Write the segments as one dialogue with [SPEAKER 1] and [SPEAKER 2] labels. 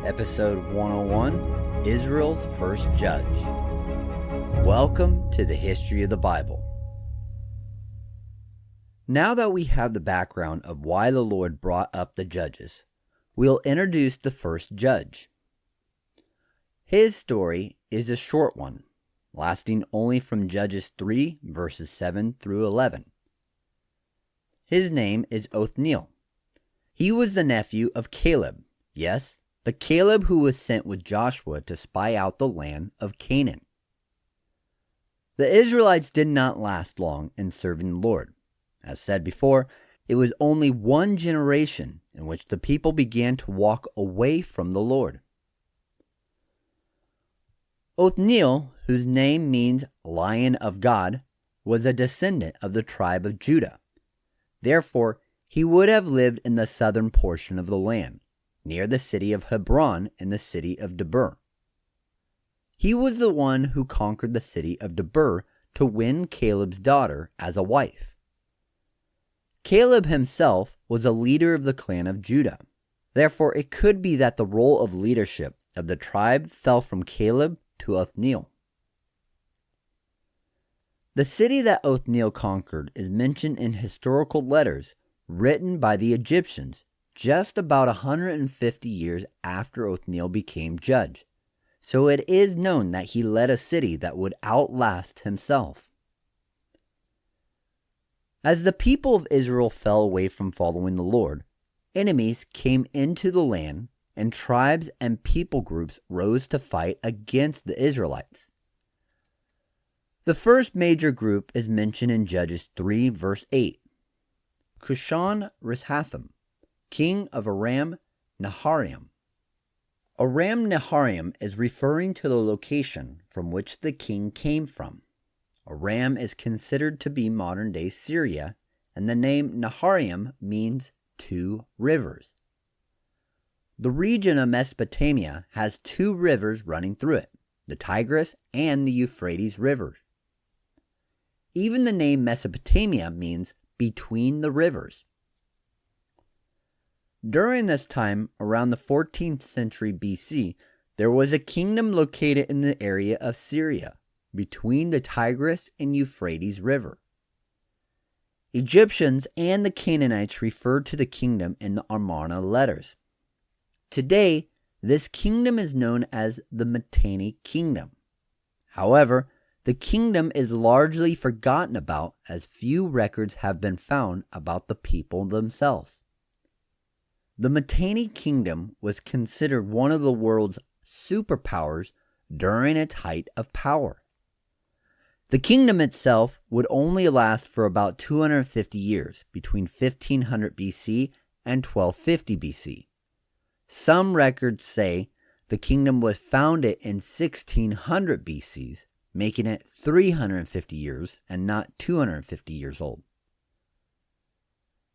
[SPEAKER 1] Ep.101, Israel's First Judge. Welcome to the History of the Bible. Now that we have the background of why the Lord brought up the judges, we'll introduce the first judge. His story is a short one, lasting only from Judges 3 verses 7 through 11. His name is Othniel. He was the nephew of Caleb, yes, the Caleb who was sent with Joshua to spy out the land of Canaan. The Israelites did not last long in serving the Lord. As said before, it was only one generation in which the people began to walk away from the Lord. Othniel, whose name means Lion of God, was a descendant of the tribe of Judah. Therefore, he would have lived in the southern portion of the land, near the city of Hebron and the city of Debir. He was the one who conquered the city of Debir to win Caleb's daughter as a wife. Caleb himself was a leader of the clan of Judah. Therefore, it could be that the role of leadership of the tribe fell from Caleb to Othniel. The city that Othniel conquered is mentioned in historical letters written by the Egyptians just about 150 years after Othniel became judge, so it is known that he led a city that would outlast himself. As the people of Israel fell away from following the Lord, enemies came into the land, and tribes and people groups rose to fight against the Israelites. The first major group is mentioned in Judges 3 verse 8. Cushan-Rishathaim, king of Aram-Naharaim. Aram-Naharaim is referring to the location from which the king came from. Aram is considered to be modern-day Syria, and the name Naharaim means two rivers. The region of Mesopotamia has two rivers running through it, the Tigris and the Euphrates rivers. Even the name Mesopotamia means between the rivers. During this time, around the 14th century BC, there was a kingdom located in the area of Syria, between the Tigris and Euphrates River. Egyptians and the Canaanites referred to the kingdom in the Amarna letters. Today, this kingdom is known as the Mitanni kingdom. However, the kingdom is largely forgotten about as few records have been found about the people themselves. The Mitanni kingdom was considered one of the world's superpowers during its height of power. The kingdom itself would only last for about 250 years, between 1500 BC and 1250 BC. Some records say the kingdom was founded in 1600 BC, making it 350 years and not 250 years old.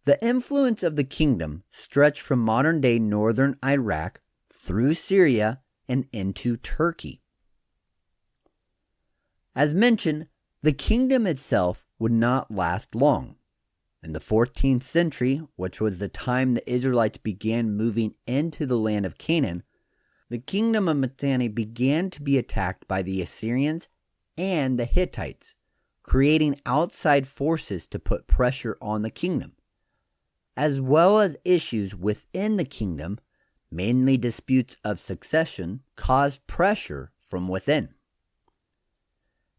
[SPEAKER 1] The influence of the kingdom stretched from modern-day northern Iraq through Syria and into Turkey. As mentioned, the kingdom itself would not last long. In the 14th century, which was the time the Israelites began moving into the land of Canaan, the kingdom of Mitanni began to be attacked by the Assyrians and the Hittites, creating outside forces to put pressure on the kingdom, as well as issues within the kingdom. Mainly disputes of succession caused pressure from within.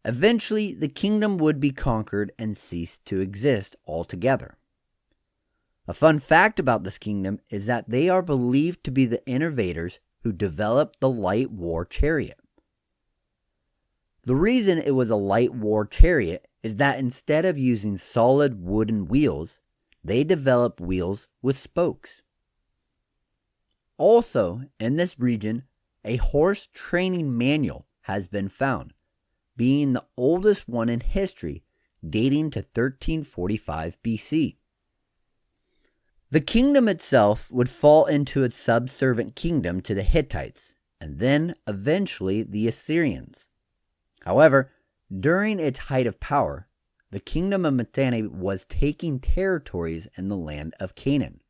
[SPEAKER 1] Eventually, the kingdom would be conquered and cease to exist altogether. A fun fact about this kingdom is that they are believed to be the innovators who developed the light war chariot. The reason it was a light war chariot is that instead of using solid wooden wheels, they developed wheels with spokes. Also, in this region, a horse training manual has been found, being the oldest one in history, dating to 1345 BC. The kingdom itself would fall into a subservient kingdom to the Hittites, and then eventually the Assyrians. However, during its height of power, the kingdom of Mitanni was taking territories in the land of Canaan.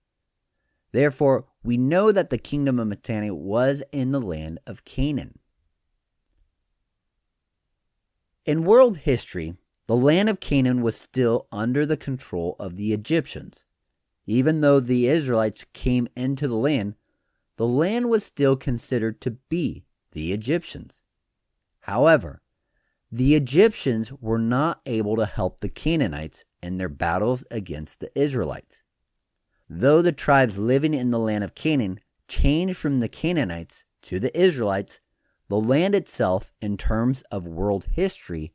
[SPEAKER 1] Therefore, we know that the kingdom of Mitanni was in the land of Canaan. In world history, the land of Canaan was still under the control of the Egyptians. Even though the Israelites came into the land was still considered to be the Egyptians. However, the Egyptians were not able to help the Canaanites in their battles against the Israelites. Though the tribes living in the land of Canaan changed from the Canaanites to the Israelites, the land itself, in terms of world history,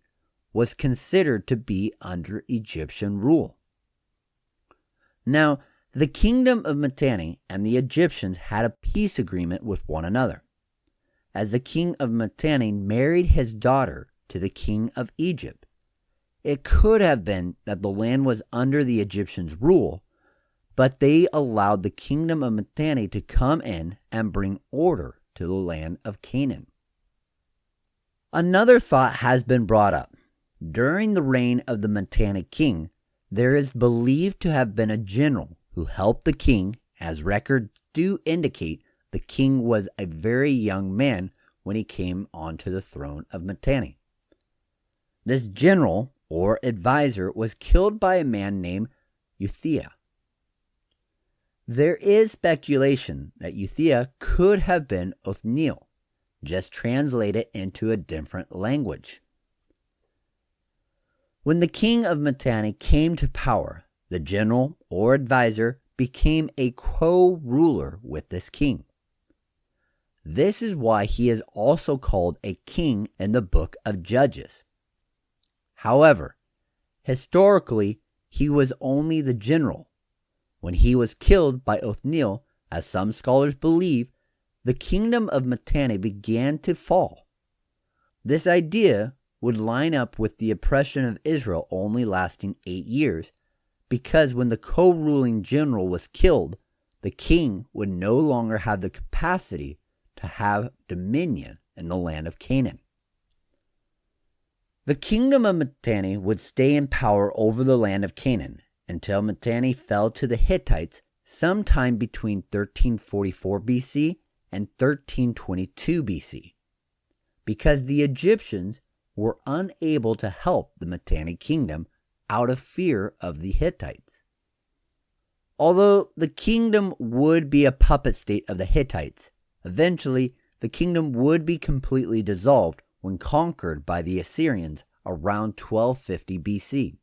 [SPEAKER 1] was considered to be under Egyptian rule. Now, the kingdom of Mitanni and the Egyptians had a peace agreement with one another, as the king of Mitanni married his daughter to the king of Egypt. It could have been that the land was under the Egyptians' rule, but they allowed the kingdom of Mitanni to come in and bring order to the land of Canaan. Another thought has been brought up. During the reign of the Mitanni king, there is believed to have been a general who helped the king, as records do indicate the king was a very young man when he came onto the throne of Mitanni. This general or advisor was killed by a man named Othniel. There is speculation that Othniel could have been Othniel, just translated into a different language. When the king of Mitanni came to power, the general or advisor became a co-ruler with this king. This is why he is also called a king in the book of Judges. However, historically, he was only the general. When he was killed by Othniel, as some scholars believe, the kingdom of Mitanni began to fall. This idea would line up with the oppression of Israel only lasting 8 years, because when the co-ruling general was killed, the king would no longer have the capacity to have dominion in the land of Canaan. The kingdom of Mitanni would stay in power over the land of Canaan until Mitanni fell to the Hittites sometime between 1344 BC and 1322 BC, because the Egyptians were unable to help the Mitanni kingdom out of fear of the Hittites. Although the kingdom would be a puppet state of the Hittites, eventually the kingdom would be completely dissolved when conquered by the Assyrians around 1250 BC.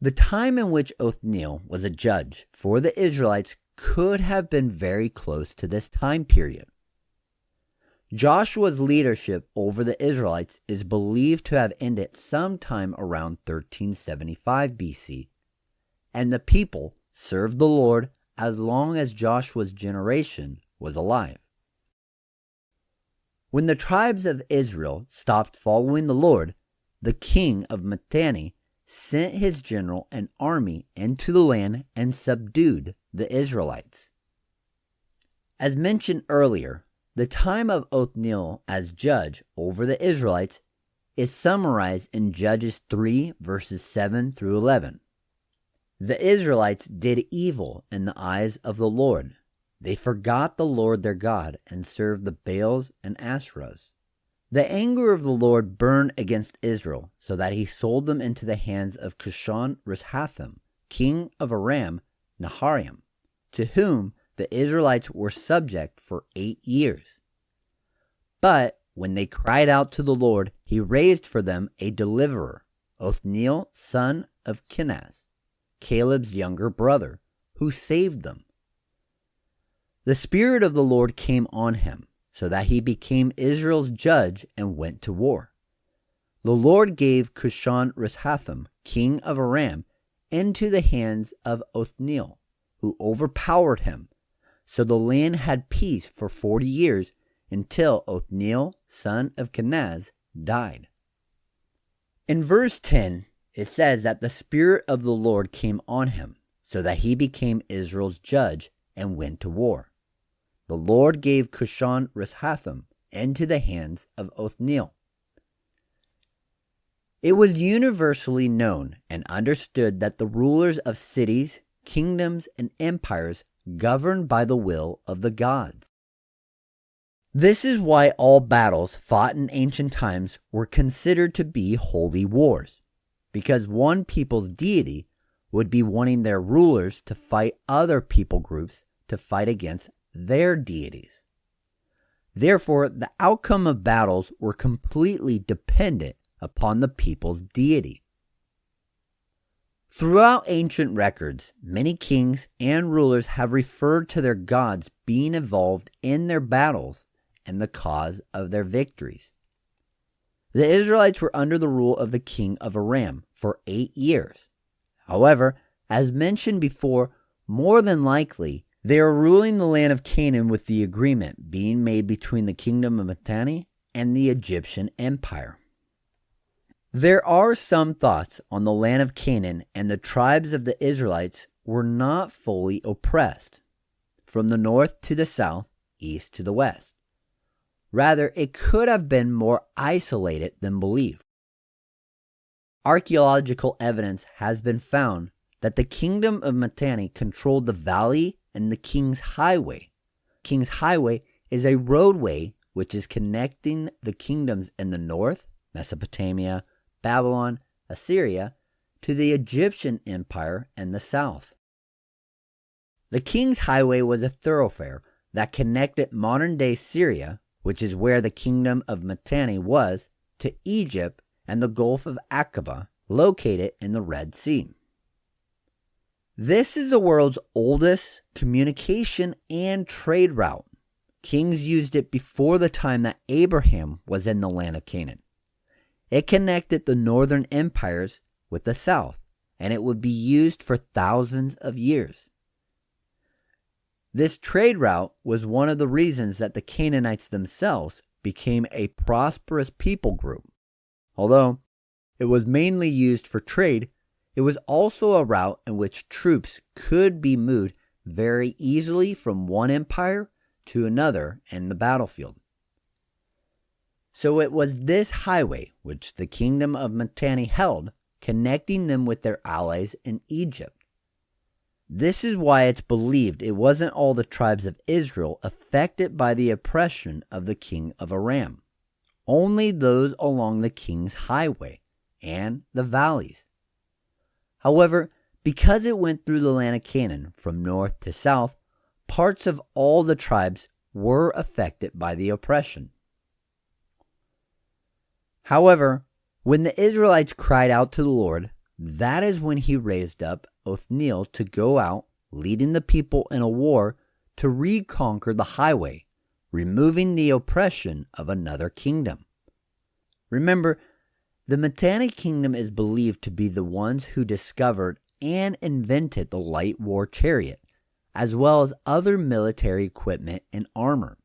[SPEAKER 1] The time in which Othniel was a judge for the Israelites could have been very close to this time period. Joshua's leadership over the Israelites is believed to have ended sometime around 1375 BC, and the people served the Lord as long as Joshua's generation was alive. When the tribes of Israel stopped following the Lord, the king of Mitanni sent his general and army into the land and subdued the Israelites. As mentioned earlier, the time of Othniel as judge over the Israelites is summarized in Judges 3 verses 7 through 11. The Israelites did evil in the eyes of the Lord. They forgot the Lord their God and served the Baals and Asherahs. The anger of the Lord burned against Israel, so that he sold them into the hands of Cushan-Rishathaim, king of Aram Naharaim, to whom the Israelites were subject for 8 years. But when they cried out to the Lord, he raised for them a deliverer, Othniel, son of Kenaz, Caleb's younger brother, who saved them. The Spirit of the Lord came on him, so that he became Israel's judge and went to war. The Lord gave Cushan-Rishathaim, king of Aram, into the hands of Othniel, who overpowered him. So the land had peace for 40 years until Othniel, son of Kenaz, died. In verse 10, it says that the Spirit of the Lord came on him, so that he became Israel's judge and went to war. The Lord gave Cushan-Rishathaim into the hands of Othniel. It was universally known and understood that the rulers of cities, kingdoms, and empires governed by the will of the gods. This is why all battles fought in ancient times were considered to be holy wars, because one people's deity would be wanting their rulers to fight other people groups to fight against their deities. Therefore, the outcome of battles were completely dependent upon the people's deity. Throughout ancient records, many kings and rulers have referred to their gods being involved in their battles and the cause of their victories. The Israelites were under the rule of the king of Aram for 8 years. However, as mentioned before, more than likely, they are ruling the land of Canaan with the agreement being made between the kingdom of Mitanni and the Egyptian empire. There are some thoughts on the land of Canaan, and the tribes of the Israelites were not fully oppressed, from the north to the south, east to the west. Rather, it could have been more isolated than believed. Archaeological evidence has been found that the kingdom of Mitanni controlled the valley and the King's Highway. King's Highway is a roadway which is connecting the kingdoms in the north, Mesopotamia, Babylon, Assyria, to the Egyptian Empire in the south. The King's Highway was a thoroughfare that connected modern-day Syria, which is where the kingdom of Mitanni was, to Egypt and the Gulf of Aqaba, located in the Red Sea. This is the world's oldest communication and trade route. Kings used it before the time that Abraham was in the land of Canaan. It connected the northern empires with the south, and it would be used for thousands of years. This trade route was one of the reasons that the Canaanites themselves became a prosperous people group. Although it was mainly used for trade, it was also a route in which troops could be moved very easily from one empire to another in the battlefield. So it was this highway which the kingdom of Mitanni held, connecting them with their allies in Egypt. This is why it's believed it wasn't all the tribes of Israel affected by the oppression of the king of Aram, only those along the King's Highway and the valleys. However, because it went through the land of Canaan from north to south, parts of all the tribes were affected by the oppression. However, when the Israelites cried out to the Lord, that is when he raised up Othniel to go out, leading the people in a war to reconquer the highway, removing the oppression of another kingdom. Remember, the Mitanni kingdom is believed to be the ones who discovered and invented the light war chariot, as well as other military equipment and armor,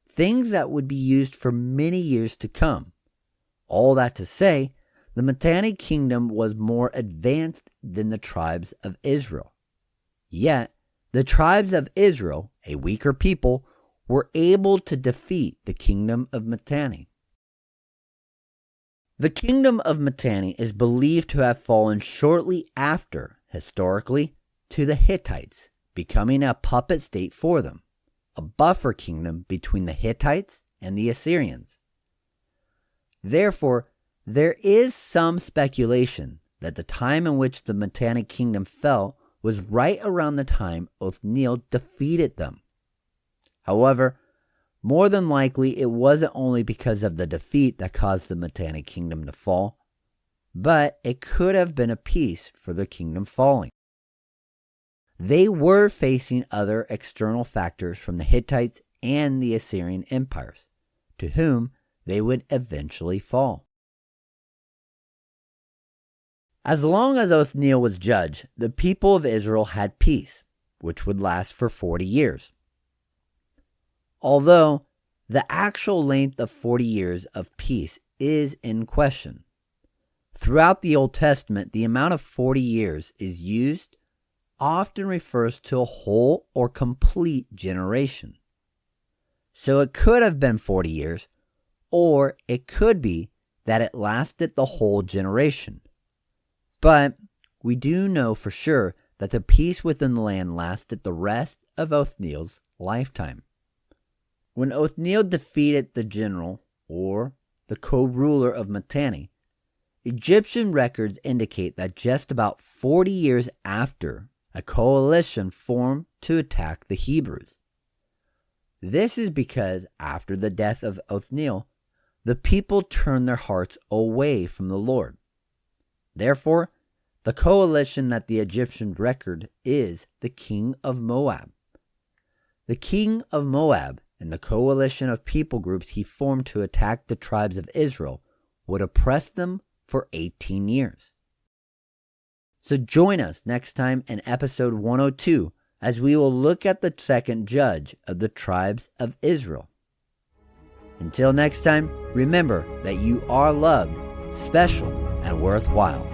[SPEAKER 1] things that would be used for many years to come. All that to say, the Mitanni kingdom was more advanced than the tribes of Israel. Yet, the tribes of Israel, a weaker people, were able to defeat the kingdom of Mitanni. The kingdom of Mitanni is believed to have fallen shortly after, historically, to the Hittites, becoming a puppet state for them, a buffer kingdom between the Hittites and the Assyrians. Therefore, there is some speculation that the time in which the Mitanni kingdom fell was right around the time Othniel defeated them. However, more than likely it wasn't only because of the defeat that caused the Mitanni kingdom to fall, but it could have been a peace for the kingdom falling. They were facing other external factors from the Hittites and the Assyrian empires, to whom they would eventually fall. As long as Othniel was judge, the people of Israel had peace, which would last for 40 years. Although the actual length of 40 years of peace is in question. Throughout the Old Testament, the amount of 40 years is used often refers to a whole or complete generation. So it could have been 40 years, or it could be that it lasted the whole generation. But we do know for sure that the peace within the land lasted the rest of Othniel's lifetime. When Othniel defeated the general, or the co-ruler of Mitanni, Egyptian records indicate that just about 40 years after, a coalition formed to attack the Hebrews. This is because after the death of Othniel, the people turned their hearts away from the Lord. Therefore, the coalition that the Egyptian record is the king of Moab. The king of Moab and the coalition of people groups he formed to attack the tribes of Israel would oppress them for 18 years. So join us next time in episode 102 as we will look at the second judge of the tribes of Israel. Until next time, remember that you are loved, special, and worthwhile.